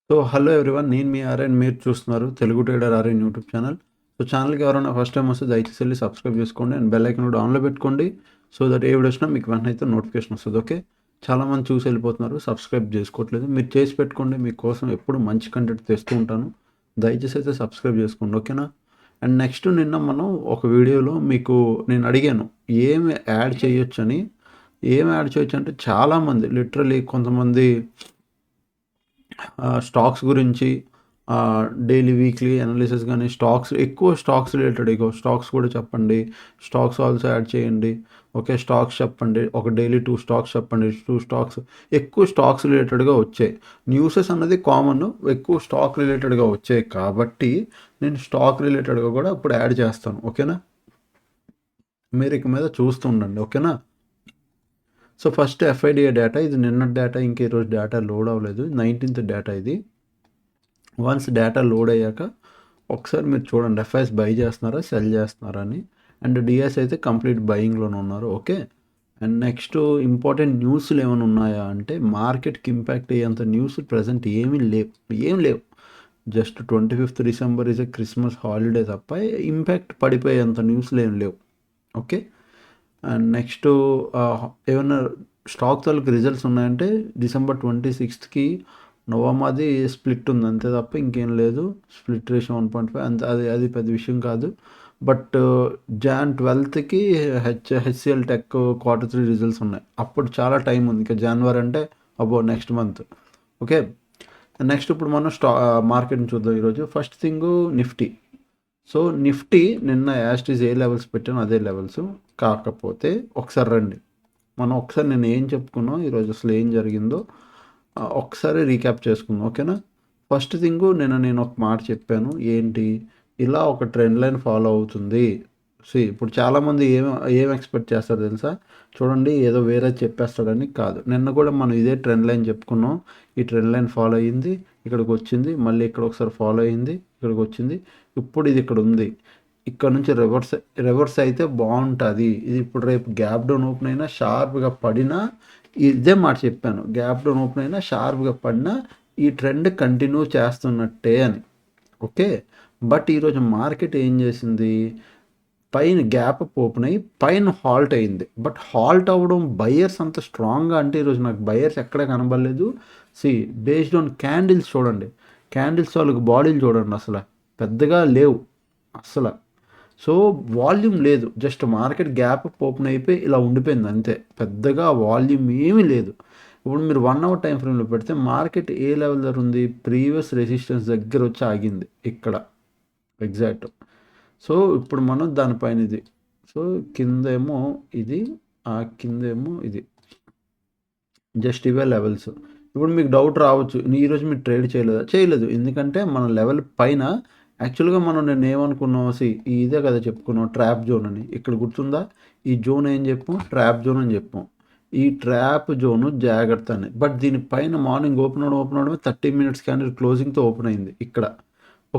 So hello everyone, నేను మీ ఆర్యన్, మీరు చూస్తున్నారు Telugu trader Aryan YouTube channel. So ఛానల్కి ఎవరైనా ఫస్ట్ టైం వస్తే దయచేసి వెళ్ళి సబ్స్క్రైబ్ చేసుకోండి అండ్ బెల్ ఐకన్ కూడా ఆన్లో పెట్టుకోండి. సో దట్ ఏ వీడియో వచ్చినా మీకు వెంటనే అయితే నోటిఫికేషన్ వస్తుంది. ఓకే, చాలామంది చూసి వెళ్ళిపోతున్నారు, సబ్స్క్రైబ్ చేసుకోవట్లేదు. మీరు చేసి పెట్టుకోండి, మీకోసం ఎప్పుడు మంచి కంటెంట్ తెస్తూ ఉంటాను. దయచేసి అయితే సబ్స్క్రైబ్ చేసుకోండి, ఓకేనా. అండ్ నెక్స్ట్, నిన్న మనం ఒక వీడియోలో మీకు నేను అడిగాను ఏమి యాడ్ చేయొచ్చు అని. ఏం యాడ్ చేయొచ్చు అంటే చాలామంది లిటరలీ కొంతమంది స్టాక్స్ గురించి డైలీ వీక్లీ అనాలిసిస్ కానీ ఎక్కువ స్టాక్స్ రిలేటెడ్, స్టాక్స్ కూడా చెప్పండి, స్టాక్స్ ఆల్సో యాడ్ చేయండి. ఓకే, స్టాక్స్ చెప్పండి, ఒక డైలీ 2 స్టాక్స్ చెప్పండి. 2 స్టాక్స్, ఎక్కువ స్టాక్స్ రిలేటెడ్గా వచ్చాయి. న్యూసెస్ అన్నది కామన్, ఎక్కువ స్టాక్ రిలేటెడ్గా వచ్చాయి కాబట్టి నేను స్టాక్ రిలేటెడ్గా కూడా ఇప్పుడు యాడ్ చేస్తాను. ఓకేనా, మీరు ఇక మీద చూస్తూ ఉండండి. ఓకేనా. సో ఫస్ట్ ఎఫ్ఐడిఏ డేటా, ఇది నిన్న డేటా, ఇంక ఈరోజు డేటా లోడ్ అవ్వలేదు. 19th డేటా ఇది. వన్స్ డేటా లోడ్ అయ్యాక ఒకసారి మీరు చూడండి, ఎఫ్ఐఎస్ బై చేస్తున్నారా, సెల్ చేస్తున్నారా అని. అండ్ డిఎస్ అయితే కంప్లీట్ బయింగ్లోనే ఉన్నారు. ఓకే. అండ్ నెక్స్ట్, ఇంపార్టెంట్ న్యూస్లు ఏమైనా ఉన్నాయా అంటే మార్కెట్కి ఇంపాక్ట్ అయ్యేంత న్యూస్ ప్రజెంట్ ఏం లేవు. Just 25th December is a Christmas holiday తప్ప ఇంపాక్ట్ పడిపోయేంత న్యూస్లు ఏం లేవు. ఓకే. అండ్ నెక్స్ట్, ఏమైనా స్టాక్ తాలూకు రిజల్ట్స్ ఉన్నాయంటే December 26th నోవామాది స్ప్లిట్ ఉంది, అంతే తప్ప ఇంకేం లేదు. స్ప్లిట్ రేషియో 1.5, అంత అది పెద్ద విషయం కాదు. But Jan 12th HCl tech Q3 results ఉన్నాయి. అప్పుడు చాలా టైం ఉంది, ఇంకా జనవరి అంటే నెక్స్ట్ మంత్. ఓకే. నెక్స్ట్ ఇప్పుడు మనం మార్కెట్ని చూద్దాం ఈరోజు. First thing Nifty. So Nifty నిన్న యాస్టీస్ ఏ లెవెల్స్ పెట్టానో అదే లెవెల్స్, కాకపోతే ఒకసారి రండి, మనం ఒకసారి నేను ఏం చెప్పుకున్నాం, ఈరోజు అసలు ఏం జరిగిందో ఒకసారి రీక్యాప్ చేసుకుందాం. ఓకేనా. ఫస్ట్ థింగ్, నేను ఒక మాట చెప్పాను, ఏంటి, ఇలా ఒక ట్రెండ్ లైన్ ఫాలో అవుతుంది. ఇప్పుడు చాలామంది ఏం ఎక్స్పెక్ట్ చేస్తారు తెలుసా, చూడండి ఏదో వేరే చెప్పేస్తాడని. కాదు, నిన్న కూడా మనం ఇదే ట్రెండ్ లైన్ చెప్పుకున్నాం. ఈ ట్రెండ్ లైన్ ఫాలో అయ్యింది, ఇక్కడికి వచ్చింది, మళ్ళీ ఇక్కడ ఒకసారి ఫాలో అయ్యింది, ఇక్కడికి వచ్చింది, ఇప్పుడు ఇది ఇక్కడ ఉంది. ఇక్కడ నుంచి రివర్స్ అయితే బాగుంటుంది. ఇది ఇప్పుడు రేపు గ్యాప్ డౌన్ ఓపెన్ అయినా షార్ప్గా పడినా, ఇదే మాట చెప్పాను, గ్యాప్ డౌన్ ఓపెన్ అయినా షార్ప్గా పడినా ఈ ట్రెండ్ కంటిన్యూ చేస్తున్నట్టే అని. ఓకే. బట్ ఈరోజు మార్కెట్ ఏం చేసింది, పైన గ్యాప్ అప్ ఓపెన్ అయ్యి పైన హాల్ట్ అయింది. బట్ హాల్ట్ అవ్వడం బయర్స్ అంత స్ట్రాంగ్గా అంటే ఈరోజు నాకు బయర్స్ ఎక్కడ కనబడలేదు. బేస్డ్ ఆన్ క్యాండిల్స్ చూడండి, క్యాండిల్స్ వాళ్ళకి బాడీలు చూడండి, అసలు పెద్దగా లేవు అసలు. సో వాల్యూమ్ లేదు, just market gap up open అయిపోయి ఇలా ఉండిపోయింది అంతే, పెద్దగా వాల్యూమ్ ఏమీ లేదు. ఇప్పుడు మీరు 1 hour టైం ఫ్రేమ్లో పెడితే మార్కెట్ ఏ లెవెల్ దగ్గర ఉంది, ప్రీవియస్ రెసిస్టెన్స్ దగ్గర వచ్చి ఆగింది ఇక్కడ ఎగ్జాక్ట్. సో ఇప్పుడు మనం దానిపైన ఇది, సో కిందేమో ఇది, ఆ కిందేమో ఇది, జస్ట్ ఇవే లెవెల్స్. ఇప్పుడు మీకు డౌట్ రావచ్చు, ఈరోజు మీరు ట్రేడ్ చేయలేదు, ఎందుకంటే మన లెవెల్ పైన యాక్చువల్గా నేను ఏమనుకున్నాం, ఇదే కదా చెప్పుకున్నాం, ట్రాప్ జోన్ అని. ఇక్కడ గుర్తుందా, ఈ జోన్ ఏం చెప్పాం, ట్రాప్ జోన్ అని చెప్పాం. ఈ ట్రాప్ జోను జాగ్రత్త అని. బట్ దీనిపైన మార్నింగ్ ఓపెన్ అవడమే 30 minutes క్యాండిల్ క్లోజింగ్తో ఓపెన్ అయింది ఇక్కడ.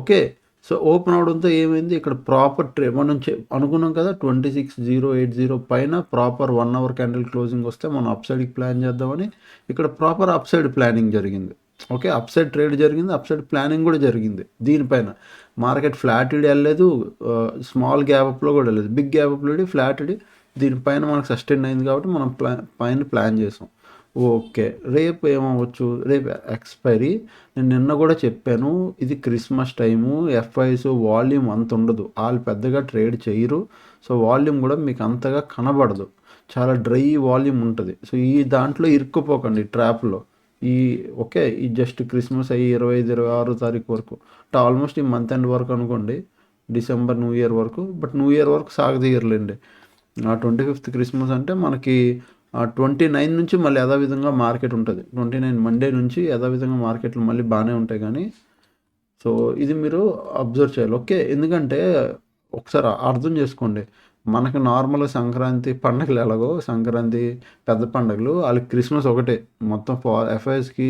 ఓకే. సో ఓపెన్ అవడంతో ఏమైంది, ఇక్కడ ప్రాపర్ మనం అనుకున్నాం కదా 26,080 పైన ప్రాపర్ 1 hour క్యాండిల్ క్లోజింగ్ వస్తే మనం అప్ సైడ్కి ప్లాన్ చేద్దామని ఇక్కడ ప్రాపర్ అప్ సైడ్ ప్లానింగ్ జరిగింది. ఓకే, అప్ సైడ్ ట్రేడ్ జరిగింది, అప్ సైడ్ ప్లానింగ్ కూడా జరిగింది. దీనిపైన మార్కెట్ ఫ్లాట్ ఇడి వెళ్ళలేదు, స్మాల్ గ్యాప్ అప్లో కూడా వెళ్ళలేదు, బిగ్ గ్యాప్ అప్లో ఇడి ఫ్లాట్ ఇడి దీనిపైన మనకు సస్టైన్ అయింది కాబట్టి మనం పైన ప్లాన్ చేసాం. ఓకే, రేపు ఏమవచ్చు, రేపు ఎక్స్పైరీ. నేను నిన్న కూడా చెప్పాను, ఇది క్రిస్మస్ టైము, ఎఫ్ఐస్ వాల్యూమ్ అంత ఉండదు, వాళ్ళు పెద్దగా ట్రేడ్ చేయరు. సో వాల్యూమ్ కూడా మీకు అంతగా కనబడదు, చాలా డ్రై వాల్యూమ్ ఉంటుంది. సో ఈ దాంట్లో ఇరుక్కుపోకండి ట్రాప్లో. ఓకే, ఈ జస్ట్ క్రిస్మస్ అయ్యి 25, 26 తారీఖు వరకు అంటే ఆల్మోస్ట్ ఈ మంత్ ఎండ్ వరకు అనుకోండి, డిసెంబర్ న్యూ ఇయర్ వరకు. బట్ న్యూ ఇయర్ వరకు సాగదీయర్లేండి. 25th క్రిస్మస్ అంటే మనకి 29 నుంచి మళ్ళీ యథావిధంగా మార్కెట్ ఉంటుంది. 29 మండే నుంచి యథావిధంగా మార్కెట్లు మళ్ళీ బాగానే ఉంటాయి. కానీ సో ఇది మీరు అబ్జర్వ్ చేయాలి. ఓకే, ఎందుకంటే ఒకసారి అర్థం చేసుకోండి, మనకు నార్మల్గా సంక్రాంతి పండగలు ఎలాగో, సంక్రాంతి పెద్ద పండుగలు, వాళ్ళకి క్రిస్మస్ ఒకటే. మొత్తం ఎఫ్ఐఎస్కి,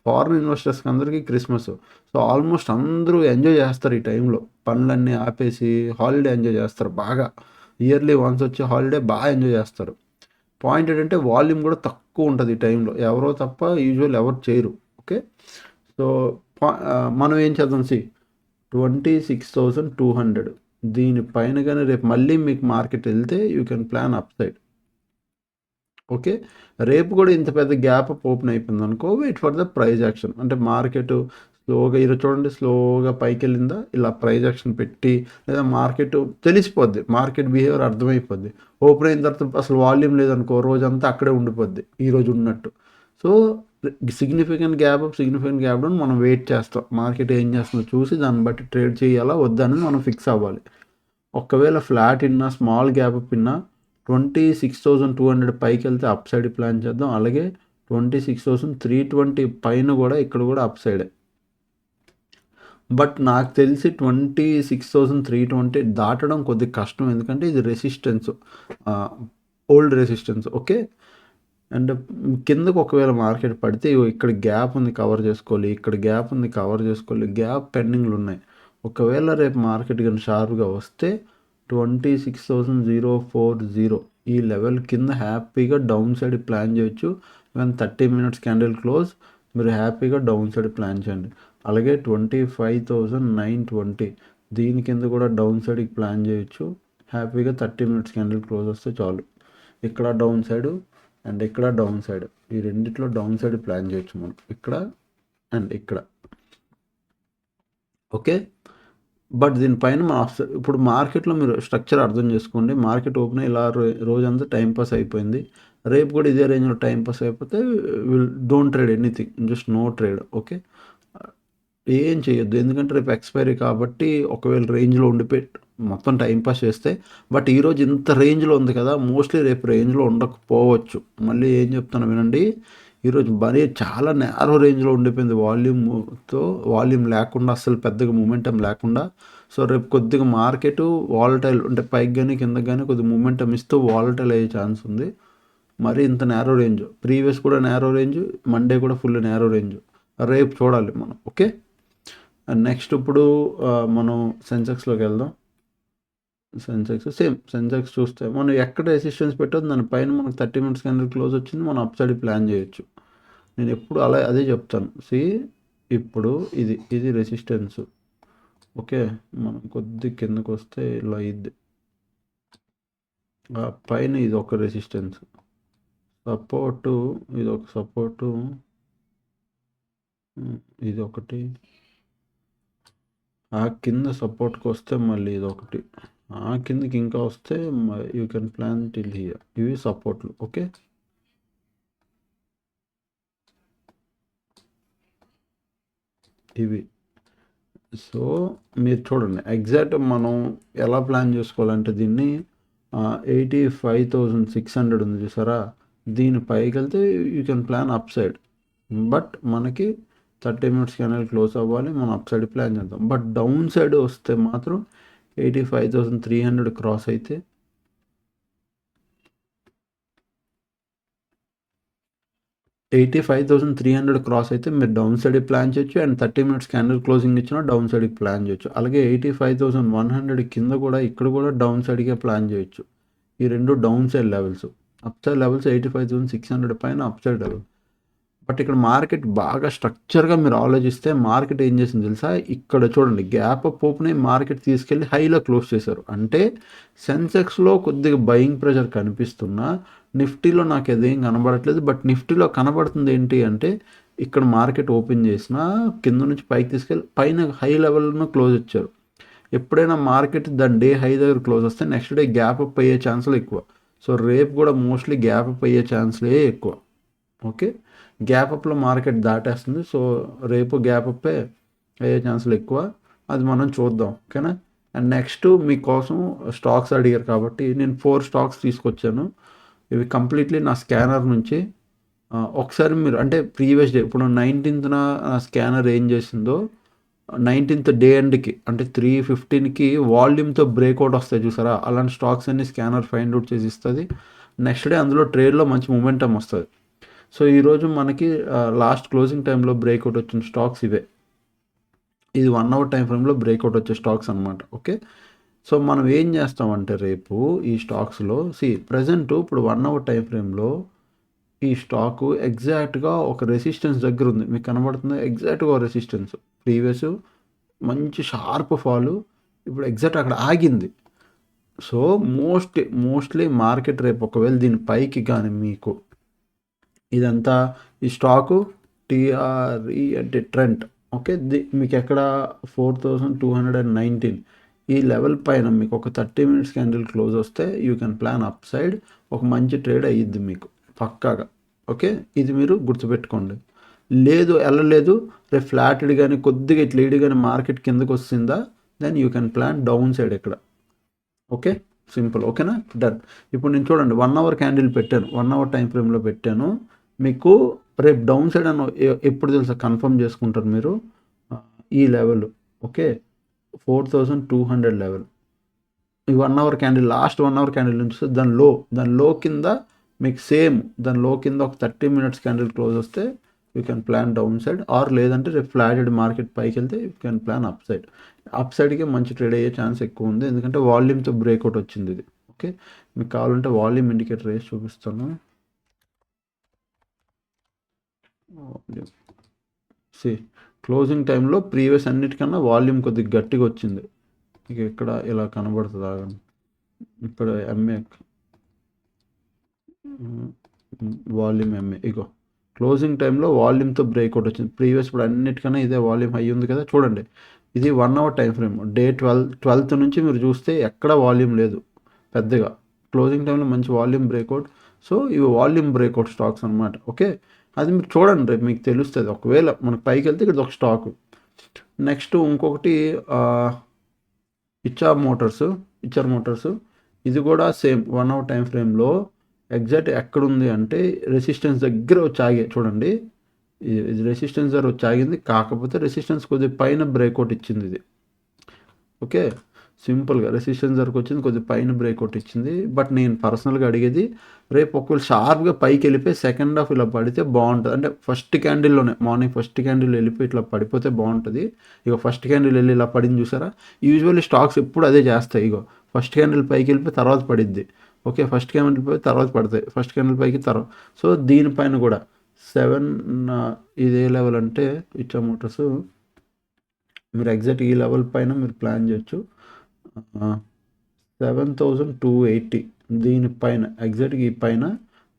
ఫారిన్ ఇన్వెస్టర్స్కి అందరికీ క్రిస్మస్. సో ఆల్మోస్ట్ అందరూ ఎంజాయ్ చేస్తారు ఈ టైంలో, పనులన్నీ ఆపేసి హాలిడే ఎంజాయ్ చేస్తారు బాగా. ఇయర్లీ వన్స్ వచ్చే హాలిడే బాగా ఎంజాయ్ చేస్తారు. పాయింట్ ఏంటంటే వాల్యూమ్ కూడా తక్కువ ఉంటుంది ఈ టైంలో, ఎవరో తప్ప యూజువల్ ఎవరు చేయరు. ఓకే. సో మనం ఏం చేద్దాం 26,200 దీనిపైన కానీ రేపు మళ్ళీ మీకు మార్కెట్ వెళ్తే you can plan up side. Okay, రేపు కూడా ఇంత పెద్ద గ్యాప్ అప్ ఓపెన్ అయిపోయింది అనుకో, wait for the price action. అంటే మార్కెట్ స్లోగా ఈరోజు చూడండి, స్లోగా పైకి వెళ్ళిందా, ఇలా ప్రైజ్ యాక్షన్ పెట్టి, లేదా మార్కెట్ తెలిసిపోద్ది, మార్కెట్ బిహేవియర్ అర్థమైపోద్ది. ఓపెన్ అయిన తర్వాత అసలు వాల్యూమ్ లేదనుకో, రోజంతా అక్కడే ఉండిపోద్ది ఈరోజు ఉన్నట్టు. సో సిగ్నిఫికెంట్ గ్యాప్ డౌన్ మనం వెయిట్ చేస్తాం, మార్కెట్ ఏం చేస్తుందో చూసి దాన్ని బట్టి ట్రేడ్ చేయాలా వద్దా అనేది మనం ఫిక్స్ అవ్వాలి. ఒకవేళ ఫ్లాట్ ఇన్నా స్మాల్ గ్యాప్ అప్ ఇన్నా 26,200 పైకి వెళ్తే అప్ సైడ్ ప్లాన్ చేద్దాం. అలాగే 26,320 పైన కూడా ఇక్కడ కూడా అప్ సైడే. బట్ నాకు తెలిసి 26,320 దాటడం కొద్దిగా కష్టం, ఎందుకంటే ఇది resistance, old resistance. Okay, and కిందకు ఒకవేళ మార్కెట్ పడితే ఇక్కడ గ్యాప్ ఉంది కవర్ చేసుకోవాలి, ఇక్కడ గ్యాప్ ఉంది కవర్ చేసుకోవాలి, గ్యాప్ పెండింగ్లు ఉన్నాయి. ఒకవేళ రేపు మార్కెట్ కానీ షార్ప్గా వస్తే 26,040 ఈ లెవెల్ కింద హ్యాపీగా డౌన్ సైడ్ ప్లాన్ చేయొచ్చు. ఈవెన్ 30 minutes క్యాండిల్ క్లోజ్ మీరు హ్యాపీగా డౌన్ సైడ్ ప్లాన్ చేయండి. అలాగే 25,920 దీని కింద కూడా డౌన్ సైడ్కి ప్లాన్ చేయొచ్చు. హ్యాపీగా 30 minutes క్యాండిల్ క్లోజ్ వస్తే చాలు. ఇక్కడ డౌన్ సైడ్ అండ్ ఇక్కడ డౌన్ సైడ్, ఈ రెండిట్లో డౌన్ సైడ్ ప్లాన్ చేయొచ్చు మనం, ఇక్కడ అండ్ ఇక్కడ. ఓకే, బట్ దీనిపైన మన ఇప్పుడు మార్కెట్లో మీరు స్ట్రక్చర్ అర్థం చేసుకోండి. మార్కెట్ ఓపెన్ ఇలా రోజంతా టైంపాస్ అయిపోయింది, రేపు కూడా ఇదే రేంజ్లో టైంపాస్ అయిపోతే don't trade anything, just no trade. Okay, ఏం చేయొద్దు, ఎందుకంటే రేపు ఎక్స్పైరీ కాబట్టి ఒకవేళ రేంజ్లో ఉండిపోయి మొత్తం టైంపాస్ చేస్తే. బట్ ఈరోజు ఇంత రేంజ్లో ఉంది కదా, మోస్ట్లీ రేపు రేంజ్లో ఉండకపోవచ్చు. మళ్ళీ ఏం చెప్తాను వినండి, ఈరోజు మరీ చాలా నేరో రేంజ్లో ఉండిపోయింది, వాల్యూమ్ లేకుండా, అసలు పెద్దగా మూమెంటం లేకుండా. సో రేపు కొద్దిగా మార్కెట్ వాలటైల్, అంటే పైకి కానీ కిందకి కానీ కొద్దిగా మూమెంటం ఇస్తూ వాలటైల్ అయ్యే ఛాన్స్ ఉంది. మరి ఇంత నేరో రేంజ్, ప్రీవియస్ కూడా నేరో రేంజ్, మండే కూడా ఫుల్ నేరో రేంజ్, రేపు చూడాలి మనం. ఓకే, అండ్ నెక్స్ట్ ఇప్పుడు మనం సెన్సెక్స్లోకి వెళ్దాం. సెన్సెక్స్ చూస్తే మనం ఎక్కడ రెసిస్టెన్స్ పెట్టదు, దానిపైన మనకు 30 minutes క్యాండిల్ క్లోజ్ వచ్చింది, మనం అప్ సైడ్ ప్లాన్ చేయొచ్చు. నేను ఎప్పుడు అదే చెప్తాను. ఇప్పుడు ఇది రెసిస్టెన్స్. ఓకే, మనం కొద్ది కిందకు వస్తే ఇలా ఇది పైన ఇది ఒక రెసిస్టెన్స్, సపోర్టు, ఇది ఒక సపోర్టు, ఇది ఒకటి, ఆ కింద సపోర్ట్కి వస్తే మళ్ళీ ఇది ఒకటి, ఆ కిందకి ఇంకా వస్తే you can plan till here. ఇవి సపోర్ట్లు. ఓకే, ఇవి. సో మీరు చూడండి ఎగ్జాక్ట్ మనం ఎలా ప్లాన్ చేసుకోవాలంటే దీన్ని 85,600 ఉంది చూసారా, దీని పైకి వెళ్తే you can plan up side. But మనకి 30 minutes క్యాండిల్ క్లోజ్ అవ్వాలి, మనం అప్ సైడ్ ప్లాన్ చేద్దాం. బట్ డౌన్ సైడ్ వస్తే మాత్రం 85,300 క్రాస్ అయితే 85,300 క్రాస్ అయితే మీరు డౌన్ సైడ్ ప్లాన్ చేయొచ్చు, అండ్ 30 minutes క్యాండిల్ క్లోజింగ్ ఇచ్చినా డౌన్ సైడ్కి ప్లాన్ చేయొచ్చు. అలాగే 85,100 కింద కూడా ఇక్కడ కూడా డౌన్ సైడ్కే ప్లాన్ చేయొచ్చు. ఈ రెండు down side levels. Up side levels 85,600 పైన అప్ సైడ్ లెవెల్. బట్ ఇక్కడ మార్కెట్ బాగా స్ట్రక్చర్గా మీరు ఆలోచిస్తే మార్కెట్ ఏం చేసింది తెలుసా, ఇక్కడ చూడండి గ్యాప్ అప్ ఓపెన్ అయ్యి మార్కెట్ తీసుకెళ్ళి హైలో క్లోజ్ చేశారు. అంటే సెన్సెక్స్లో కొద్దిగా బయింగ్ ప్రెషర్ కనిపిస్తున్నా నిఫ్టీలో నాకు అదేం కనబడట్లేదు. బట్ నిఫ్టీలో కనబడుతుంది ఏంటి అంటే, ఇక్కడ మార్కెట్ ఓపెన్ చేసిన కింద నుంచి పైకి తీసుకెళ్ళి పైన హై లెవెల్లో క్లోజ్ వచ్చారు. ఎప్పుడైనా మార్కెట్ దాని డే హై దగ్గర క్లోజ్ వస్తే నెక్స్ట్ డే గ్యాప్ అప్ అయ్యే ఛాన్సులు ఎక్కువ. సో రేపు కూడా మోస్ట్లీ గ్యాప్ అప్ అయ్యే ఛాన్సులే ఎక్కువ. ఓకే, గ్యాప్ అప్లో మార్కెట్ దాటేస్తుంది, సో రేపు గ్యాప్ అప్పే అయ్యే ఛాన్సులు ఎక్కువ, అది మనం చూద్దాం. ఓకేనా, అండ్ నెక్స్ట్ మీకోసం స్టాక్స్ అడిగారు కాబట్టి నేను 4 స్టాక్స్ తీసుకొచ్చాను. ఇవి కంప్లీట్లీ నా స్కానర్ నుంచి. ఒకసారి మీరు అంటే ప్రీవియస్ డే, ఇప్పుడు 19th నా స్కానర్ ఏం చేసిందో 19th డే ఎండ్కి అంటే 3:15కి వాల్యూమ్తో బ్రేక్అవుట్ వస్తాయి చూసారా, అలాంటి స్టాక్స్ అన్ని స్కానర్ ఫైండ్ అవుట్ చేసి ఇస్తుంది. నెక్స్ట్ డే అందులో ట్రేడ్లో మంచి మూమెంటం వస్తుంది. సో ఈరోజు మనకి లాస్ట్ క్లోజింగ్ టైంలో బ్రేక్అవుట్ వచ్చిన స్టాక్స్ ఇవే. ఇది 1 hour టైం ఫ్రేమ్లో బ్రేక్అవుట్ వచ్చే స్టాక్స్ అనమాట. ఓకే, సో మనం ఏం చేస్తామంటే రేపు ఈ స్టాక్స్లో ప్రజెంట్ ఇప్పుడు 1 hour టైం ఫ్రేమ్లో ఈ స్టాకు ఎగ్జాక్ట్గా ఒక రెసిస్టెన్స్ దగ్గర ఉంది, మీకు కనబడుతుంది ఎగ్జాక్ట్గా ఒక రెసిస్టెన్స్. ప్రీవియస్ మంచి షార్ప్ ఫాలు, ఇప్పుడు ఎగ్జాక్ట్ అక్కడ ఆగింది. సో మోస్ట్లీ మార్కెట్ రేపు ఒకవేళ దీని పైకి కానీ మీకు ఇదంతా ఈ స్టాకు టీఆర్ఈ అంటే ట్రెండ్, ఓకే, మీకు ఎక్కడ 4219 ఈ లెవెల్ పైన మీకు ఒక 30 minutes క్యాండిల్ క్లోజ్ వస్తే you can plan up side, ఒక మంచి ట్రేడ్ అయ్యిద్ది మీకు పక్కాగా. ఓకే, ఇది మీరు గుర్తుపెట్టుకోండి. లేదు వెళ్ళలేదు, రేపు ఫ్లాటెడ్ కానీ కొద్దిగా ఇట్లా ఈడి కానీ మార్కెట్ కిందకు వస్తుందా, then you can plan down side ఇక్కడ. Okay, simple. ఓకేనా, డన్. ఇప్పుడు నేను చూడండి 1 hour క్యాండిల్ పెట్టాను, 1 hour టైం ఫ్రేమ్లో పెట్టాను. మీకు రేపు డౌన్ సైడ్ అని ఎప్పుడు తెలుసా కన్ఫర్మ్ చేసుకుంటారు మీరు, ఈ లెవెల్, ఓకే, 4200 లెవెల్. ఈ 1 hour candle, last 1 hour candle నుంచి దాని లో కింద మీకు సేమ్ దాని లో కింద ఒక 30 minutes క్యాండిల్ క్లోజ్ వస్తే you can plan down side, or లేదంటే రేపు ఫ్లాటెడ్ మార్కెట్ పైకి వెళ్తే you can plan up side. Up సైడ్కి మంచి ట్రేడ్ అయ్యే ఛాన్స్ ఎక్కువ ఉంది, ఎందుకంటే వాల్యూమ్తో బ్రేక్అవుట్ వచ్చింది ఇది. ఓకే, మీకు కావాలంటే వాల్యూమ్ ఇండికేటర్ వేసి చూపిస్తాను. సి క్లోజింగ్ టైంలో ప్రీవియస్ అన్నిటికన్నా వాల్యూమ్ కొద్దిగా గట్టిగా వచ్చింది. ఇక ఇక్కడ ఇలా కనబడుతుంది, ఆగండి. ఇప్పుడు ఎంఏ వాల్యూమ్ ఎంఏ, ఇగో క్లోజింగ్ టైంలో వాల్యూమ్తో బ్రేక్అవుట్ వచ్చింది. ప్రీవియస్ ఇప్పుడు అన్నిటికన్నా ఇదే వాల్యూమ్ హై ఉంది కదా, చూడండి. ఇది 1 hour time frame, day 12th నుంచి మీరు చూస్తే ఎక్కడ వాల్యూమ్ లేదు పెద్దగా. క్లోజింగ్ టైంలో మంచి వాల్యూమ్ బ్రేక్అవుట్. సో ఇవి వాల్యూమ్ బ్రేక్అవుట్ స్టాక్స్ అనమాట. ఓకే, అది మీరు చూడండి, రేపు మీకు తెలుస్తుంది. ఒకవేళ మనకు పైకి వెళ్తే ఇక్కడ ఒక స్టాకు. నెక్స్ట్ ఇంకొకటి ఇచ్చార్ మోటార్స్, ఇది కూడా సేమ్ 1 hour టైం ఫ్రేమ్లో ఎగ్జాక్ట్ ఎక్కడుంది అంటే రెసిస్టెన్స్ దగ్గర వచ్చి ఆగే, చూడండి. ఇది రెసిస్టెన్స్ దగ్గర వచ్చి ఆగింది, కాకపోతే రెసిస్టెన్స్ కొద్దిగా పైన బ్రేక్అవుట్ ఇచ్చింది ఇది. ఓకే, సింపుల్గా రెసిస్టెన్స్ దగ్గరకు వచ్చింది, కొద్దిగా పైన బ్రేక్అవుట్ ఇచ్చింది. బట్ నేను పర్సనల్గా అడిగేది, రేపు ఒకవేళ షార్ప్గా పైకి వెళ్ళిపోయి సెకండ్ హాఫ్ ఇలా పడితే బాగుంటుంది. అంటే ఫస్ట్ క్యాండిల్లోనే, మార్నింగ్ ఫస్ట్ క్యాండిల్ వెళ్ళిపోయి ఇట్లా పడిపోతే బాగుంటుంది. ఇక ఫస్ట్ క్యాండిల్ వెళ్ళి ఇలా పడింది చూసారా, యూజువల్లీ స్టాక్స్ ఎప్పుడు అదే చేస్తాయి. ఇగో ఫస్ట్ క్యాండిల్ పైకి వెళ్ళిపోయి తర్వాత పడిద్ది. ఓకే, ఫస్ట్ క్యాండిల్ పై తర్వాత పడతాయి, ఫస్ట్ క్యాండిల్ పైకి తర్వాత. సో దీనిపైన కూడా 7 ఇదే లెవెల్ అంటే ఇచ్చా మోటార్స్, మీరు ఎగ్జాక్ట్ ఈ లెవెల్ పైన మీరు ప్లాన్ చేయొచ్చు. 7280 దీనిపైన ఎగ్జాక్ట్గా ఈ పైన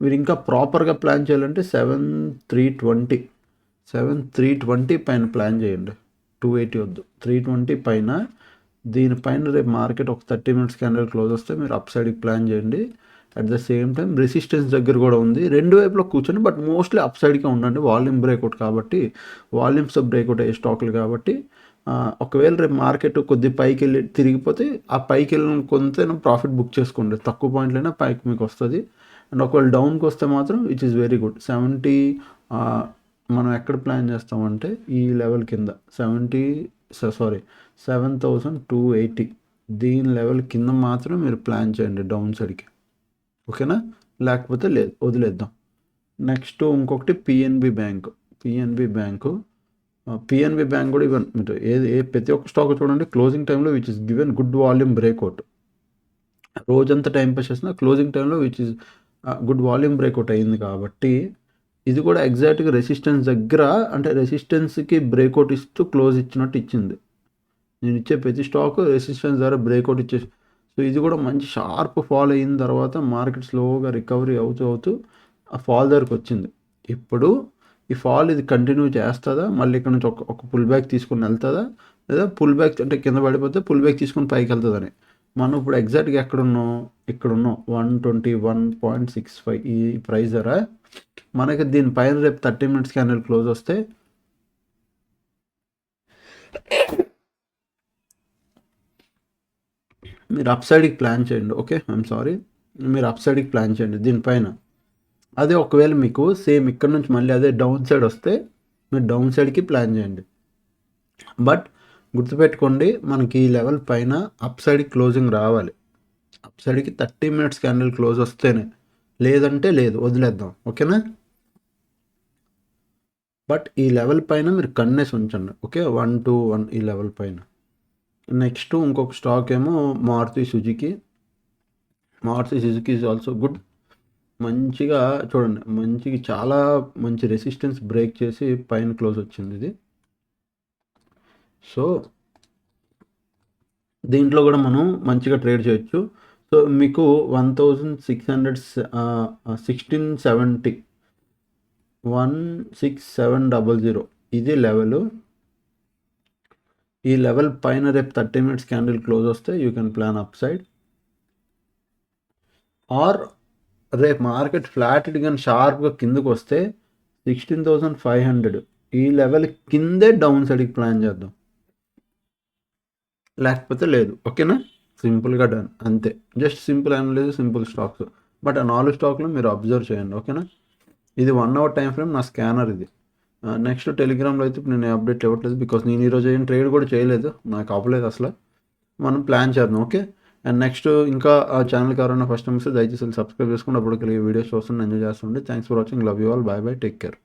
మీరు ఇంకా ప్రాపర్గా ప్లాన్ చేయాలంటే 7320 పైన ప్లాన్ చేయండి. 280 వద్దు, 320 పైన. దీనిపైన రేపు మార్కెట్ ఒక 30 minutes క్యాండిల్ క్లోజ్ వస్తే మీరు అప్ సైడ్కి ప్లాన్ చేయండి. At the same time resistance దగ్గర కూడా ఉంది, రెండు వైపులో కూర్చొని, బట్ మోస్ట్లీ అప్ సైడ్కే ఉండండి. వాల్యూమ్ బ్రేక్అవుట్ కాబట్టి, వాల్యూమ్స్ బ్రేక్అవుట్ అయ్యే స్టాకులు కాబట్టి, ఒకవేళ రేపు మార్కెట్ కొద్ది పైకి వెళ్ళి తిరిగిపోతే ఆ పైకి వెళ్ళిన కొంత ప్రాఫిట్ బుక్ చేసుకోండి, తక్కువ పాయింట్లైనా పైకి మీకు వస్తుంది. అండ్ ఒకవేళ డౌన్కి వస్తే మాత్రం విచ్ ఈస్ వెరీ గుడ్. 70 మనం ఎక్కడ ప్లాన్ చేస్తామంటే ఈ లెవెల్ కింద 7280 దీని లెవెల్ కింద మాత్రం మీరు ప్లాన్ చేయండి డౌన్ సైడ్కి. ఓకేనా, లేకపోతే లేదు, వదిలేద్దాం. నెక్స్ట్ ఇంకొకటి పిఎన్బి బ్యాంక్ కూడా ఈవెన్ మీరు ప్రతి ఒక్క స్టాక్ చూడండి క్లోజింగ్ టైంలో which is given good volume breakout. రోజంతా టైం పాస్ చేసిన క్లోజింగ్ టైంలో which is good volume breakout అయింది కాబట్టి ఇది కూడా ఎగ్జాక్ట్గా రెసిస్టెన్స్ దగ్గర, అంటే రెసిస్టెన్స్కి బ్రేక్అవుట్ ఇస్తూ క్లోజ్ ఇచ్చినట్టు ఇచ్చింది. నేను ఇచ్చే ప్రతి స్టాక్ రెసిస్టెన్స్ ద్వారా బ్రేక్అవుట్ ఇచ్చేసి, సో ఇది కూడా మంచి షార్ప్ ఫాల్ అయిన తర్వాత మార్కెట్ స్లోగా రికవరీ అవుతూ ఆ ఫాల్ దగ్గరకు వచ్చింది. ఇప్పుడు ఈ ఫాల్ ఇది కంటిన్యూ చేస్తుందా, మళ్ళీ ఇక్కడ నుంచి ఒక పుల్ బ్యాక్ తీసుకుని వెళ్తుందా, లేదా పుల్ బ్యాక్ అంటే కింద పడిపోతే పుల్ బ్యాక్ తీసుకుని పైకి వెళ్తుందని. మనం ఇప్పుడు ఎగ్జాక్ట్గా ఎక్కడున్నాం, ఇక్కడున్నాం 121.65 ఈ ప్రైస్ ధర. మనకి దీనిపైన రేపు 30 minutes క్యాండిల్ క్లోజ్ వస్తే మీరు అప్ సైడ్కి ప్లాన్ చేయండి. ఓకే, ఐఎమ్ సారీ, మీరు అప్ సైడ్కి ప్లాన్ చేయండి దీనిపైన. అదే ఒకవేళ మీకు సేమ్ ఇక్కడ నుంచి మళ్ళీ అదే డౌన్ సైడ్ వస్తే మీరు డౌన్ సైడ్కి ప్లాన్ చేయండి. బట్ గుర్తుపెట్టుకోండి, మనకి ఈ లెవెల్ పైన అప్ సైడ్కి క్లోజింగ్ రావాలి. అప్ సైడ్కి 30 minutes క్యాండిల్ క్లోజ్ వస్తేనే, లేదంటే లేదు, వదిలేద్దాం. ఓకేనా, బట్ ఈ లెవెల్ పైన మీరు కన్నేసి ఉంచండి. ఓకే, 121 ఈ లెవెల్ పైన. నెక్స్ట్ ఇంకొక స్టాక్ ఏమో Maruti Suzuki is also good. మంచిగా చూడండి, మంచిగా చాలా మంచి రెసిస్టెన్స్ బ్రేక్ చేసి పైన క్లోజ్ వచ్చింది ఇది. సో దీంట్లో కూడా మనం మంచిగా ట్రేడ్ చేయొచ్చు. సో మీకు 1670 16700 ఇది లెవెల్. ఈ లెవెల్ పైన రేపు 30 మినిట్స్ క్యాండిల్ క్లోజ్ వస్తే you can plan up side. Or రేపు మార్కెట్ ఫ్లాట్ కానీ షార్ప్గా కిందకు వస్తే 16,500 ఈ లెవెల్ కిందే డౌన్ సైడ్కి ప్లాన్ చేద్దాం, లేకపోతే లేదు. ఓకేనా, సింపుల్గా డన్ అంతే. Just simple analyse, simple stocks. But ఆ 4 స్టాక్లు మీరు అబ్జర్వ్ చేయండి. ఓకేనా, ఇది 1 అవర్ టైం ఫ్రేమ్, నా స్కానర్ ఇది. నెక్స్ట్ టెలిగ్రామ్లో అయితే ఇప్పుడు నేను అప్డేట్ ఇవ్వట్లేదు, బికాస్ నేను ఈరోజు ఏం ట్రేడ్ కూడా చేయలేదు, నాకు అవ్వలేదు అసలు. మనం ప్లాన్ చేద్దాం. ఓకే, అండ్ నెక్స్ట్ ఇంకా ఆ ఛానల్కి ఎవరైనా ఫస్ట్ టైం వస్తే దయచేసి సబ్స్క్రైబ్ చేసుకుని అప్పుడు కలిగే వీడియోస్ చూస్తుండే ఎంజాయ్ చేస్తుండే. Thanks for watching, love you all, bye bye, take care.